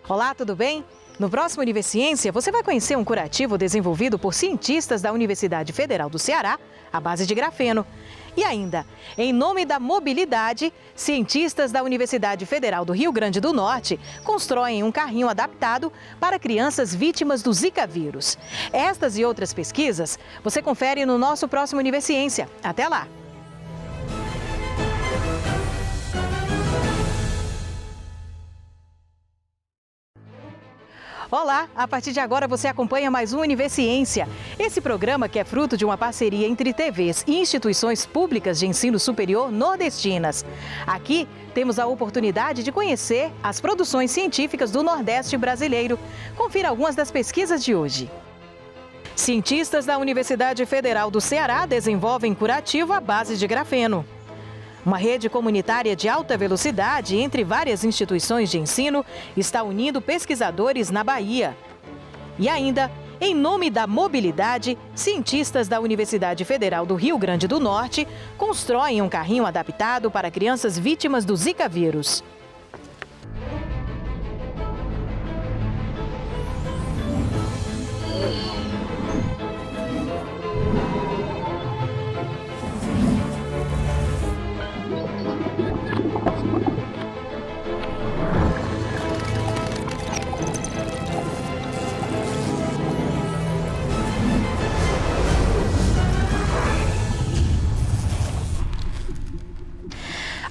Olá, tudo bem? No próximo Univerciência, você vai conhecer um curativo desenvolvido por cientistas da Universidade Federal do Ceará, à base de grafeno. E ainda, em nome da mobilidade, cientistas da Universidade Federal do Rio Grande do Norte constroem um carrinho adaptado para crianças vítimas do Zika vírus. Estas e outras pesquisas você confere no nosso próximo Univerciência. Até lá! Olá, a partir de agora você acompanha mais um Univerciência. Esse programa que é fruto de uma parceria entre TVs e instituições públicas de ensino superior nordestinas. Aqui temos a oportunidade de conhecer as produções científicas do Nordeste brasileiro. Confira algumas das pesquisas de hoje. Cientistas da Universidade Federal do Ceará desenvolvem curativo à base de grafeno. Uma rede comunitária de alta velocidade entre várias instituições de ensino está unindo pesquisadores na Bahia. E ainda, em nome da mobilidade, cientistas da Universidade Federal do Rio Grande do Norte constroem um carrinho adaptado para crianças vítimas do Zika vírus.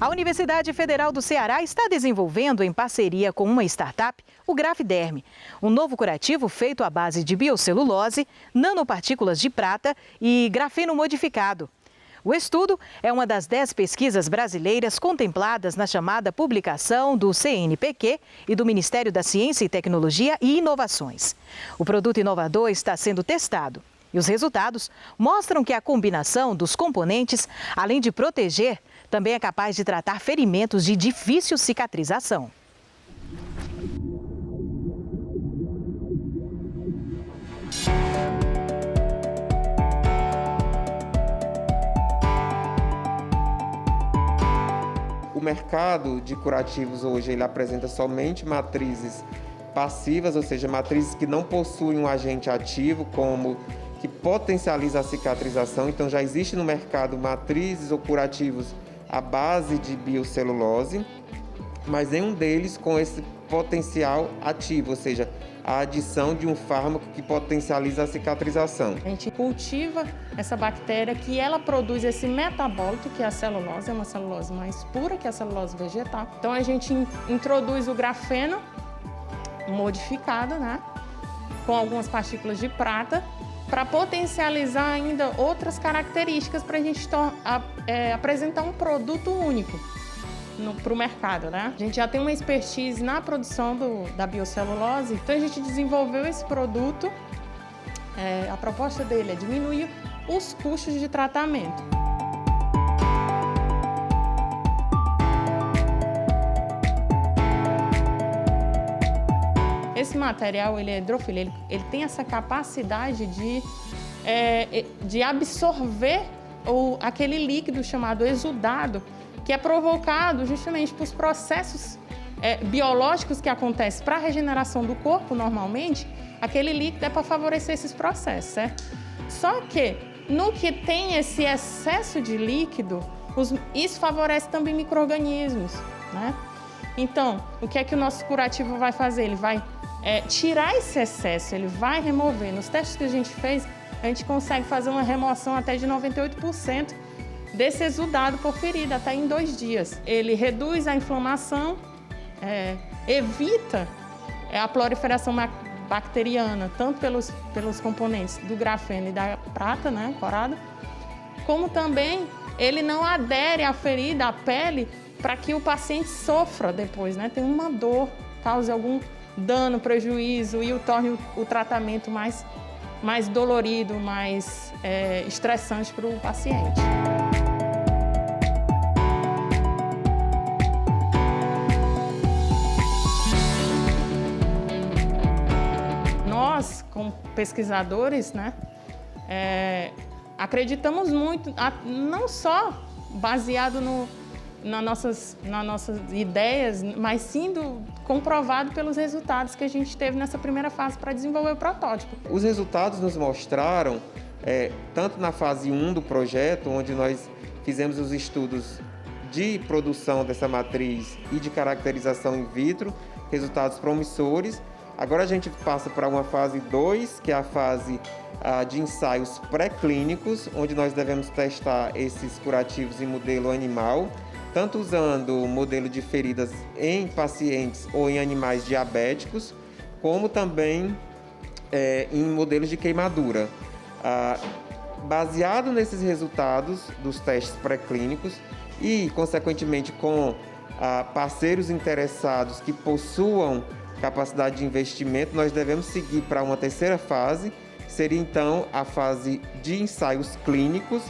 A Universidade Federal do Ceará está desenvolvendo, em parceria com uma startup, o Grafderm, um novo curativo feito à base de biocelulose, nanopartículas de prata e grafeno modificado. O estudo é uma das 10 pesquisas brasileiras contempladas na chamada publicação do CNPq e do Ministério da Ciência e Tecnologia e Inovações. O produto inovador está sendo testado. E os resultados mostram que a combinação dos componentes, além de proteger, também é capaz de tratar ferimentos de difícil cicatrização. O mercado de curativos hoje ele apresenta somente matrizes passivas, ou seja, matrizes que não possuem um agente ativo como que potencializa a cicatrização. Então já existe no mercado matrizes ou curativos à base de biocelulose, mas nenhum deles com esse potencial ativo, ou seja, a adição de um fármaco que potencializa a cicatrização. A gente cultiva essa bactéria que ela produz esse metabólito, que é a celulose, é uma celulose mais pura que a celulose vegetal. Então a gente introduz o grafeno modificado, né, com algumas partículas de prata, para potencializar ainda outras características para a gente apresentar um produto único para o mercado, né? A gente já tem uma expertise na produção da biocelulose, então a gente desenvolveu esse produto. A proposta dele é diminuir os custos de tratamento. Esse material ele é hidrofílico, ele tem essa capacidade de absorver aquele líquido chamado exudado, que é provocado justamente por processos biológicos que acontecem para a regeneração do corpo normalmente. Aquele líquido é para favorecer esses processos, certo? Só que no que tem esse excesso de líquido, isso favorece também micro-organismos, né? Então, o que é que o nosso curativo vai fazer? Ele vai tirar esse excesso, ele vai remover. Nos testes que a gente fez, a gente consegue fazer uma remoção até de 98% desse exudado por ferida, até em 2 dias. Ele reduz a inflamação, evita a proliferação bacteriana, tanto pelos componentes do grafeno e da prata, né, corada, como também ele não adere à ferida, à pele, para que o paciente sofra depois, né, tenha uma dor, cause algum dano, prejuízo e torne o tratamento mais dolorido, mais estressante para o paciente. Nós, como pesquisadores, né, acreditamos muito, não só baseado nas nossas ideias, mas sendo comprovado pelos resultados que a gente teve nessa primeira fase para desenvolver o protótipo. Os resultados nos mostraram, tanto na fase 1 do projeto, onde nós fizemos os estudos de produção dessa matriz e de caracterização in vitro, resultados promissores. Agora a gente passa para uma fase 2, que é a fase de ensaios pré-clínicos, onde nós devemos testar esses curativos em modelo animal, tanto usando o modelo de feridas em pacientes ou em animais diabéticos, como também em modelos de queimadura. Baseado nesses resultados dos testes pré-clínicos e, consequentemente, com parceiros interessados que possuam capacidade de investimento, nós devemos seguir para uma terceira fase, que seria então a fase de ensaios clínicos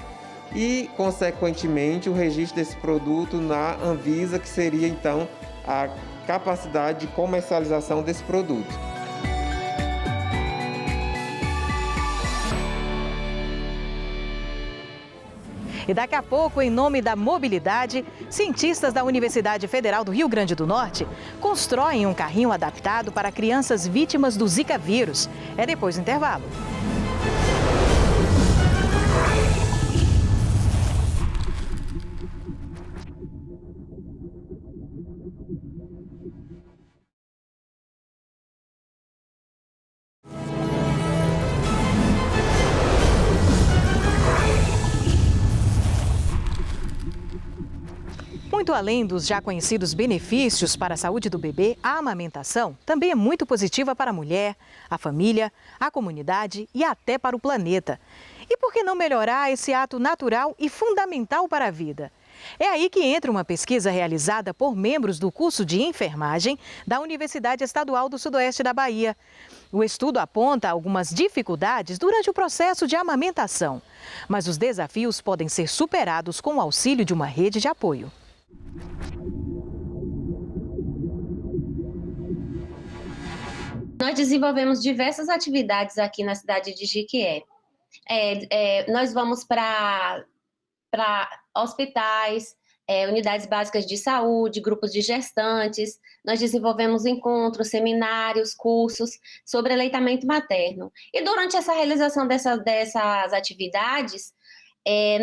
e, consequentemente, o registro desse produto na Anvisa, que seria então a capacidade de comercialização desse produto. E daqui a pouco, em nome da mobilidade, cientistas da Universidade Federal do Rio Grande do Norte constroem um carrinho adaptado para crianças vítimas do Zika vírus. É depois do intervalo. Muito além dos já conhecidos benefícios para a saúde do bebê, a amamentação também é muito positiva para a mulher, a família, a comunidade e até para o planeta. E por que não melhorar esse ato natural e fundamental para a vida? É aí que entra uma pesquisa realizada por membros do curso de enfermagem da Universidade Estadual do Sudoeste da Bahia. O estudo aponta algumas dificuldades durante o processo de amamentação, mas os desafios podem ser superados com o auxílio de uma rede de apoio. Nós desenvolvemos diversas atividades aqui na cidade de Jequié. Nós vamos para hospitais, unidades básicas de saúde, grupos de gestantes. Nós desenvolvemos encontros, seminários, cursos sobre aleitamento materno. E durante essa realização dessas atividades,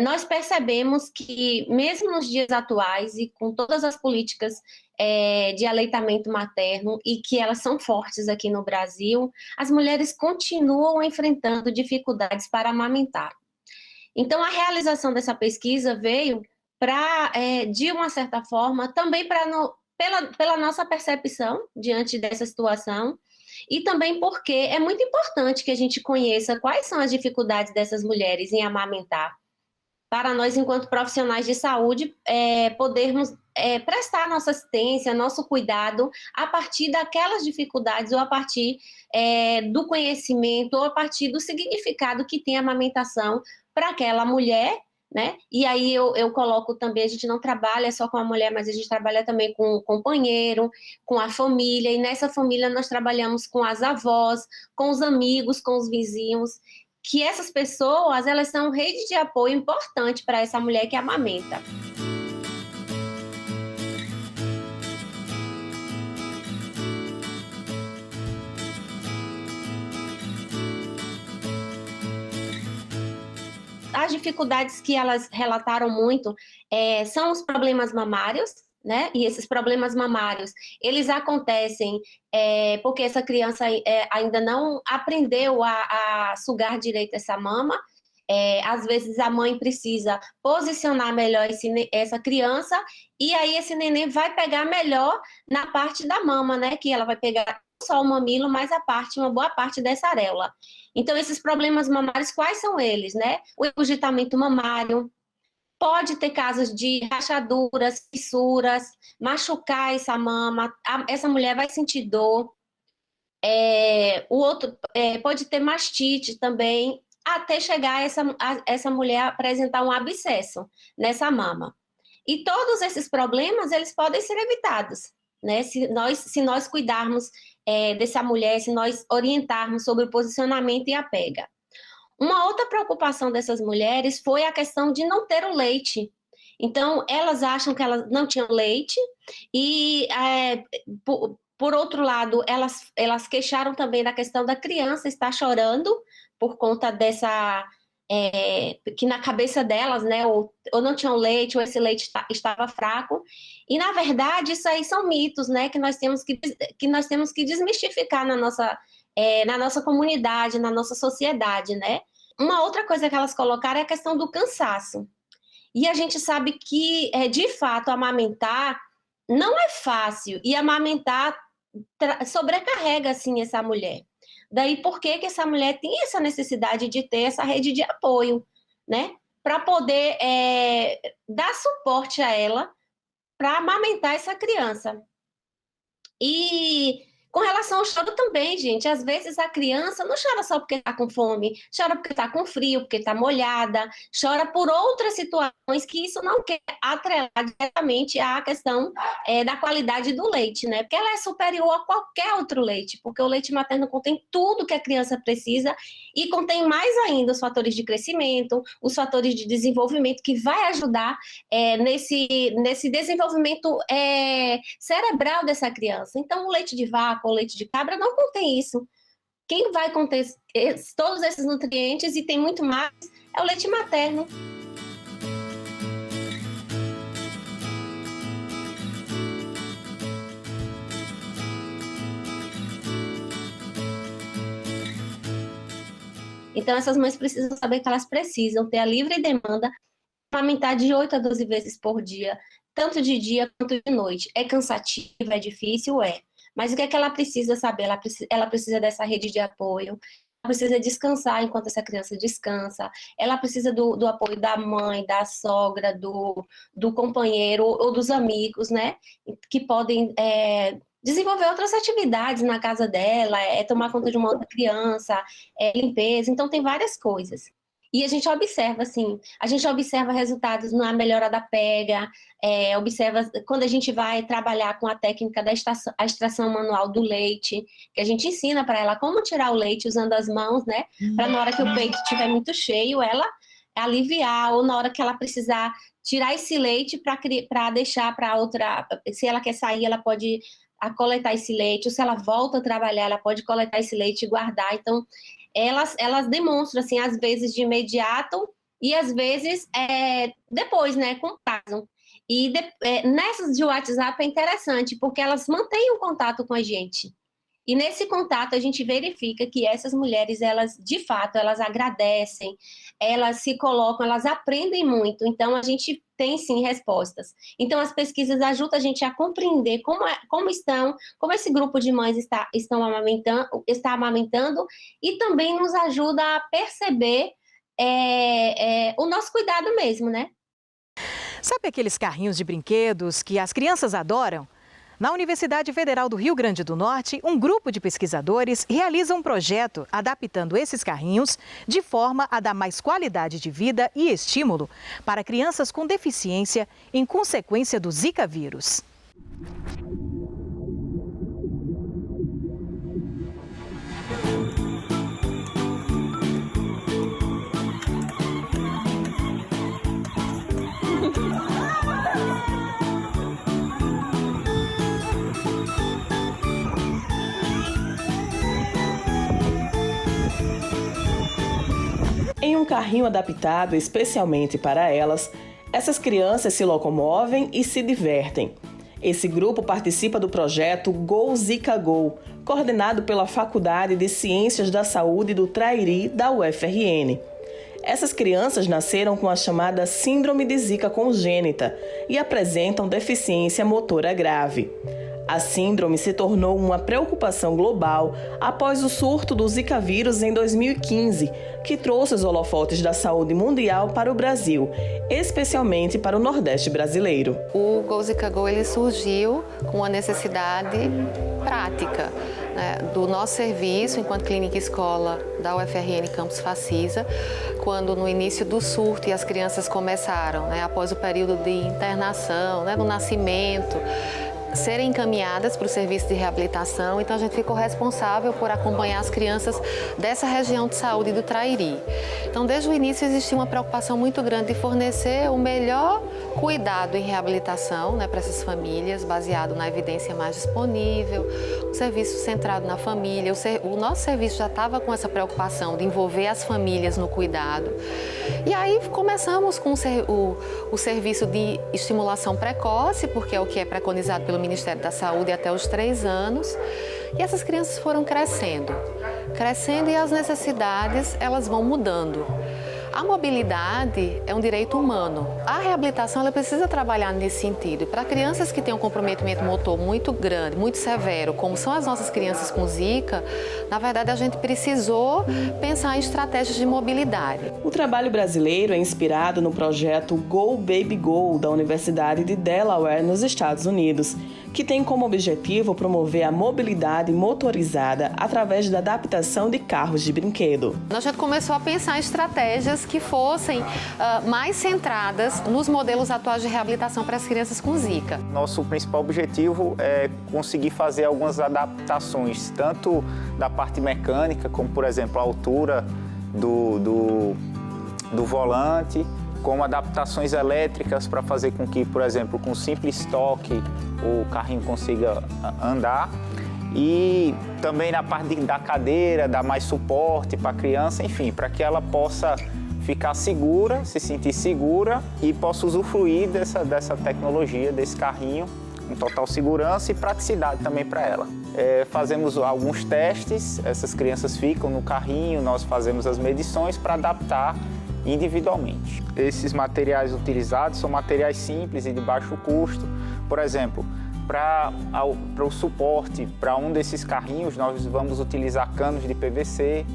nós percebemos que, mesmo nos dias atuais e com todas as políticas de aleitamento materno e que elas são fortes aqui no Brasil, as mulheres continuam enfrentando dificuldades para amamentar. Então, a realização dessa pesquisa veio para, de uma certa forma, também pela nossa percepção diante dessa situação, e também porque é muito importante que a gente conheça quais são as dificuldades dessas mulheres em amamentar, para nós, enquanto profissionais de saúde, podermos prestar nossa assistência, nosso cuidado a partir daquelas dificuldades ou a partir do conhecimento ou a partir do significado que tem a amamentação para aquela mulher, né? E aí eu coloco também, a gente não trabalha só com a mulher, mas a gente trabalha também com o companheiro, com a família, e nessa família nós trabalhamos com as avós, com os amigos, com os vizinhos, que essas pessoas, elas são rede de apoio importante para essa mulher que amamenta. As dificuldades que elas relataram muito são os problemas mamários, né? E esses problemas mamários, eles acontecem porque essa criança ainda não aprendeu a sugar direito essa mama. Às vezes a mãe precisa posicionar melhor essa criança, e aí esse neném vai pegar melhor na parte da mama, né? Que ela vai pegar não só o mamilo, mas uma boa parte dessa areola. Então, esses problemas mamários, quais são eles, né? O engurgitamento mamário, pode ter casos de rachaduras, fissuras, machucar essa mama, essa mulher vai sentir dor. O outro pode ter mastite também, até chegar essa mulher apresentar um abscesso nessa mama. E todos esses problemas, eles podem ser evitados, né? Se nós cuidarmos dessa mulher, se nós orientarmos sobre o posicionamento e a pega. Uma outra preocupação dessas mulheres foi a questão de não ter o leite. Então, elas acham que elas não tinham leite e, por outro lado, elas queixaram também da questão da criança estar chorando por conta dessa... que na cabeça delas, né, ou não tinham leite, ou esse leite estava fraco. E, na verdade, isso aí são mitos, né, que nós temos que desmistificar na nossa comunidade, na nossa sociedade, né? Uma outra coisa que elas colocaram é a questão do cansaço. E a gente sabe que, de fato, amamentar não é fácil, e amamentar sobrecarrega, assim, essa mulher. Daí, por que essa mulher tem essa necessidade de ter essa rede de apoio, né? Para poder dar suporte a ela para amamentar essa criança. E com relação ao choro também, gente, às vezes a criança não chora só porque está com fome, chora porque está com frio, porque está molhada, chora por outras situações que isso não quer atrelar diretamente à questão da qualidade do leite, né? Porque ela é superior a qualquer outro leite, porque o leite materno contém tudo que a criança precisa e contém mais ainda os fatores de crescimento, os fatores de desenvolvimento que vai ajudar nesse desenvolvimento cerebral dessa criança. Então, o leite de vaca ou leite de cabra não contém isso. Quem vai conter todos esses nutrientes e tem muito mais é o leite materno. Então, essas mães precisam saber que elas precisam ter a livre demanda para amamentar de 8 a 12 vezes por dia, tanto de dia quanto de noite. É cansativo, é difícil, mas o que é que ela precisa saber? Ela precisa dessa rede de apoio, ela precisa descansar enquanto essa criança descansa, ela precisa do apoio da mãe, da sogra, do companheiro ou dos amigos, né? Que podem desenvolver outras atividades na casa dela, tomar conta de uma outra criança, limpeza, então tem várias coisas. E a gente observa resultados na melhora da pega, observa quando a gente vai trabalhar com a técnica da extração manual do leite, que a gente ensina para ela como tirar o leite usando as mãos, né? Para na hora que o peito estiver muito cheio, ela aliviar, ou na hora que ela precisar tirar esse leite para deixar para outra, se ela quer sair, ela pode coletar esse leite, ou se ela volta a trabalhar, ela pode coletar esse leite e guardar. Então, elas demonstram, assim, às vezes de imediato e às vezes depois, né, com prazo. E nessas de WhatsApp é interessante, porque elas mantêm um contato com a gente. E nesse contato a gente verifica que essas mulheres, elas, de fato, elas agradecem, elas se colocam, elas aprendem muito. Então, a gente tem, sim, respostas. Então, as pesquisas ajudam a gente a compreender como esse grupo de mães está amamentando e também nos ajuda a perceber o nosso cuidado mesmo, né? Sabe aqueles carrinhos de brinquedos que as crianças adoram? Na Universidade Federal do Rio Grande do Norte, um grupo de pesquisadores realiza um projeto adaptando esses carrinhos de forma a dar mais qualidade de vida e estímulo para crianças com deficiência em consequência do Zika vírus. Em um carrinho adaptado especialmente para elas, essas crianças se locomovem e se divertem. Esse grupo participa do projeto Go Zika Go, coordenado pela Faculdade de Ciências da Saúde do Trairi, da UFRN. Essas crianças nasceram com a chamada Síndrome de Zika congênita e apresentam deficiência motora grave. A síndrome se tornou uma preocupação global após o surto do Zika vírus em 2015, que trouxe os holofotes da saúde mundial para o Brasil, especialmente para o Nordeste brasileiro. O Go Zika Go ele surgiu com uma necessidade prática, né, do nosso serviço enquanto clínica escola da UFRN Campus Facisa, quando no início do surto e as crianças começaram, né, após o período de internação, né, do nascimento, serem encaminhadas para o serviço de reabilitação, então a gente ficou responsável por acompanhar as crianças dessa região de saúde do Trairi. Então, desde o início existia uma preocupação muito grande de fornecer o melhor cuidado e reabilitação, né, para essas famílias, baseado na evidência mais disponível, um serviço centrado na família. O nosso serviço já estava com essa preocupação de envolver as famílias no cuidado. E aí começamos com o serviço de estimulação precoce, porque é o que é preconizado pelo Ministério da Saúde até os 3 anos. E essas crianças foram crescendo e as necessidades elas vão mudando. A mobilidade é um direito humano. A reabilitação ela precisa trabalhar nesse sentido. Para crianças que têm um comprometimento motor muito grande, muito severo, como são as nossas crianças com Zika, na verdade a gente precisou pensar em estratégias de mobilidade. O trabalho brasileiro é inspirado no projeto Go Baby Go da Universidade de Delaware, nos Estados Unidos, que tem como objetivo promover a mobilidade motorizada através da adaptação de carros de brinquedo. A gente começou a pensar em estratégias que fossem mais centradas nos modelos atuais de reabilitação para as crianças com Zika. Nosso principal objetivo é conseguir fazer algumas adaptações, tanto da parte mecânica, como por exemplo a altura do volante, como adaptações elétricas para fazer com que, por exemplo, com simples toque o carrinho consiga andar. E também na parte da cadeira, dar mais suporte para a criança, enfim, para que ela possa ficar segura, se sentir segura e possa usufruir dessa tecnologia, desse carrinho, com total segurança e praticidade também para ela. Fazemos alguns testes, essas crianças ficam no carrinho, nós fazemos as medições para adaptar individualmente. Esses materiais utilizados são materiais simples e de baixo custo. Por exemplo, para o suporte para um desses carrinhos, nós vamos utilizar canos de PVC,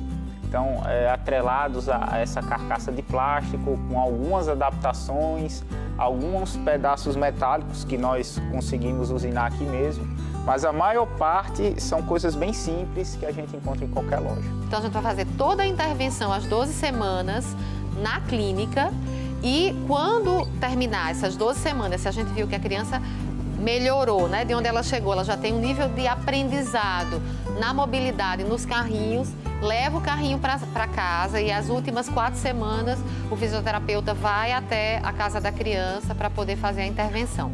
então atrelados a essa carcaça de plástico, com algumas adaptações, alguns pedaços metálicos que nós conseguimos usinar aqui mesmo, mas a maior parte são coisas bem simples que a gente encontra em qualquer loja. Então a gente vai fazer toda a intervenção às 12 semanas na clínica e quando terminar essas 12 semanas, se a gente viu que a criança melhorou, né, de onde ela chegou, ela já tem um nível de aprendizado na mobilidade, nos carrinhos, leva o carrinho para casa e as últimas 4 semanas o fisioterapeuta vai até a casa da criança para poder fazer a intervenção.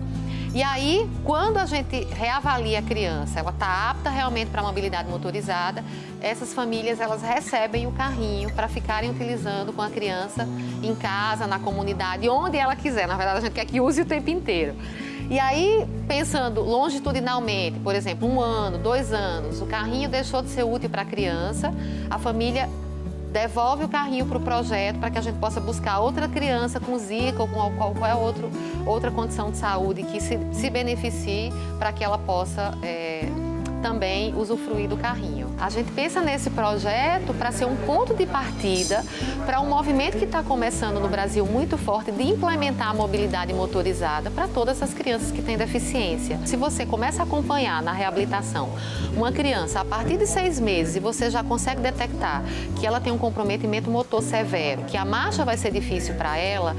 E aí, quando a gente reavalia a criança, ela está apta realmente para a mobilidade motorizada, essas famílias elas recebem o carrinho para ficarem utilizando com a criança em casa, na comunidade, onde ela quiser. Na verdade, a gente quer que use o tempo inteiro. E aí, pensando longitudinalmente, por exemplo, 1 ano, 2 anos, o carrinho deixou de ser útil para a criança, a família devolve o carrinho para o projeto para que a gente possa buscar outra criança com Zika ou com qualquer outra condição de saúde que se beneficie para que ela possa também usufruir do carrinho. A gente pensa nesse projeto para ser um ponto de partida para um movimento que está começando no Brasil muito forte de implementar a mobilidade motorizada para todas as crianças que têm deficiência. Se você começa a acompanhar na reabilitação uma criança a partir de 6 meses e você já consegue detectar que ela tem um comprometimento motor severo, que a marcha vai ser difícil para ela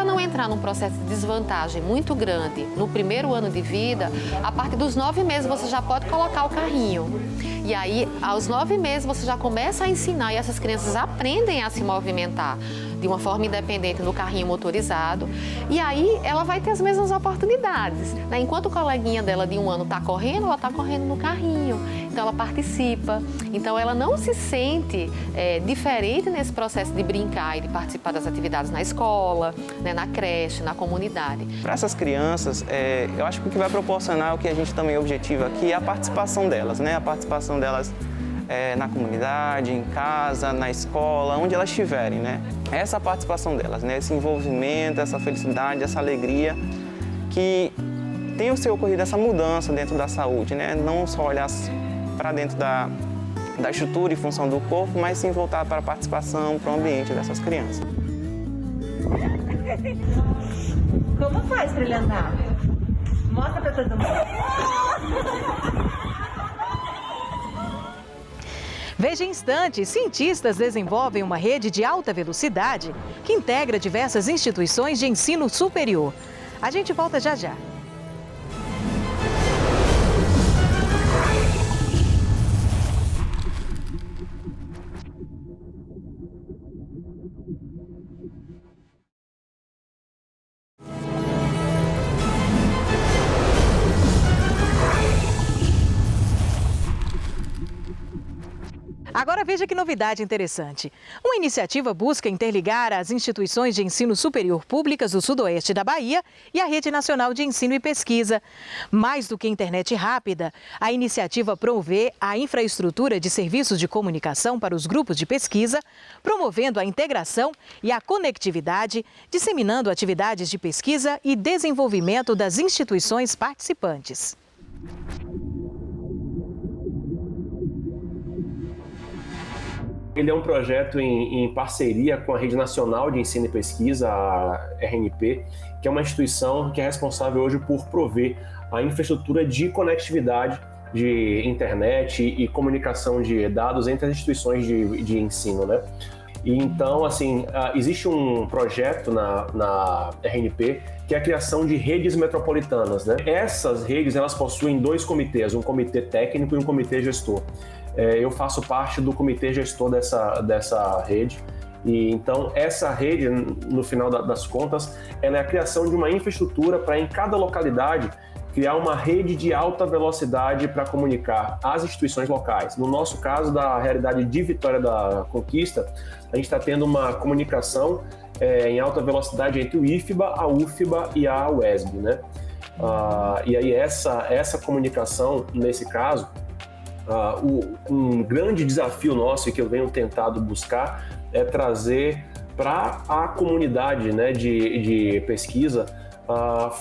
não entrar num processo de desvantagem muito grande no primeiro ano de vida, a partir dos 9 meses você já pode colocar o carrinho. E aí, aos 9 meses, você já começa a ensinar e essas crianças aprendem a se movimentar de uma forma independente no carrinho motorizado. E aí, ela vai ter as mesmas oportunidades, né? Enquanto o coleguinha dela de 1 ano está correndo, ela está correndo no carrinho. Então, ela participa. Então, ela não se sente diferente nesse processo de brincar e de participar das atividades na escola, né, na creche, na comunidade. Para essas crianças, eu acho que o que vai proporcionar, o que a gente também objetiva aqui, é a participação delas, né? A participação delas na comunidade, em casa, na escola, onde elas estiverem, né? Essa participação delas, né? Esse envolvimento, essa felicidade, essa alegria que tem ocorrido essa mudança dentro da saúde, né? Não só olhar para dentro da estrutura e função do corpo, mas sim voltar para a participação, para o ambiente dessas crianças. Como faz para ele andar? Mostra para todo mundo. Veja em instantes, cientistas desenvolvem uma rede de alta velocidade que integra diversas instituições de ensino superior. A gente volta já já. Agora veja que novidade interessante. Uma iniciativa busca interligar as instituições de ensino superior públicas do sudoeste da Bahia e a Rede Nacional de Ensino e Pesquisa. Mais do que internet rápida, a iniciativa provê a infraestrutura de serviços de comunicação para os grupos de pesquisa, promovendo a integração e a conectividade, disseminando atividades de pesquisa e desenvolvimento das instituições participantes. Ele é um projeto em parceria com a Rede Nacional de Ensino e Pesquisa, a RNP, que é uma instituição que é responsável hoje por prover a infraestrutura de conectividade de internet e comunicação de dados entre as instituições de ensino, né? E então, assim, existe um projeto na RNP que é a criação de redes metropolitanas, né? Essas redes, elas possuem dois comitês, um comitê técnico e um comitê gestor. Eu faço parte do comitê gestor dessa rede. E então essa rede, no final das contas, ela é a criação de uma infraestrutura para, em cada localidade, criar uma rede de alta velocidade para comunicar as instituições locais. No nosso caso, da realidade de Vitória da Conquista, a gente está tendo uma comunicação em alta velocidade entre o IFBA, a UFBA e a UESB, né? E aí essa comunicação, nesse caso, um grande desafio nosso e que eu venho tentado buscar é trazer para a comunidade, né, de pesquisa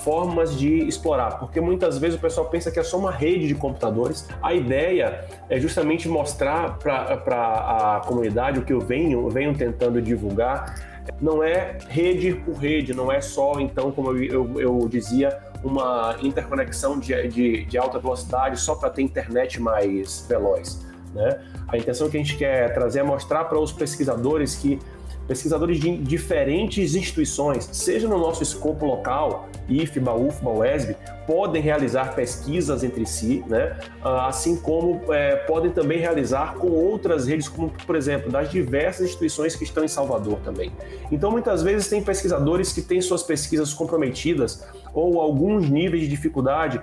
formas de explorar, porque muitas vezes o pessoal pensa que é só uma rede de computadores. A ideia é justamente mostrar para a comunidade o que eu venho tentando divulgar. Não é rede por rede, não é só, então, como eu dizia, uma interconexão de alta velocidade só para ter internet mais veloz, né? A intenção que a gente quer trazer é mostrar para os pesquisadores que pesquisadores de diferentes instituições, seja no nosso escopo local, IFBA, UFBA, UESB, podem realizar pesquisas entre si, né? Assim como podem também realizar com outras redes, como, por exemplo, das diversas instituições que estão em Salvador também. Então, muitas vezes, tem pesquisadores que têm suas pesquisas comprometidas ou alguns níveis de dificuldade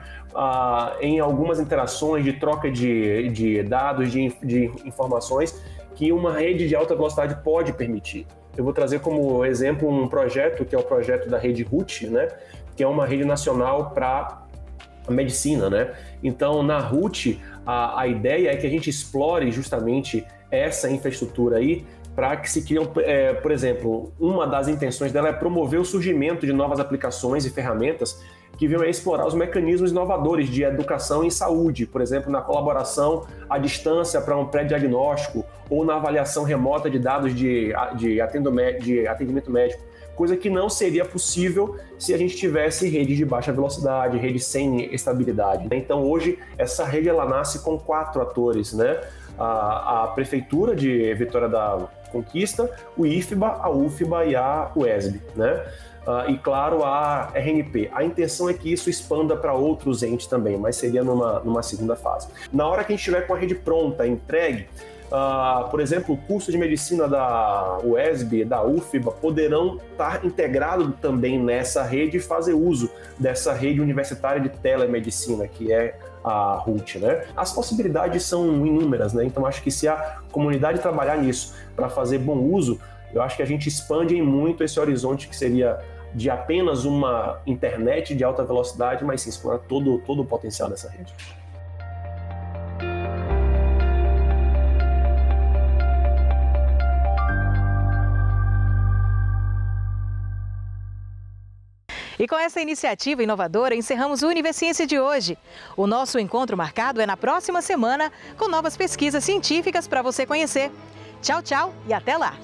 em algumas interações de troca de dados, de informações, que uma rede de alta velocidade pode permitir. Eu vou trazer como exemplo um projeto, que é o projeto da rede RUT, né? Que é uma rede nacional para a medicina, né? Então, na RUT, a ideia é que a gente explore justamente essa infraestrutura aí para que se criam, por exemplo, uma das intenções dela é promover o surgimento de novas aplicações e ferramentas que venham a explorar os mecanismos inovadores de educação em saúde, por exemplo, na colaboração à distância para um pré-diagnóstico ou na avaliação remota de dados de atendimento médico, coisa que não seria possível se a gente tivesse rede de baixa velocidade, rede sem estabilidade. Então, hoje, essa rede ela nasce com 4 atores, né? A Prefeitura de Vitória da Conquista, o IFBA, a UFBA e a UESB, né? E, claro, a RNP. A intenção é que isso expanda para outros entes também, mas seria numa segunda fase. Na hora que a gente estiver com a rede pronta, entregue, por exemplo, o curso de medicina da UESB, da UFBA, poderão estar integrados também nessa rede e fazer uso dessa rede universitária de telemedicina, que é a RUT, né? As possibilidades são inúmeras, né? Então, acho que se a comunidade trabalhar nisso para fazer bom uso, eu acho que a gente expande em muito esse horizonte que seria de apenas uma internet de alta velocidade, mas sim explorar todo o potencial dessa rede. E com essa iniciativa inovadora, encerramos o Universiência de hoje. O nosso encontro marcado é na próxima semana, com novas pesquisas científicas para você conhecer. Tchau, tchau e até lá!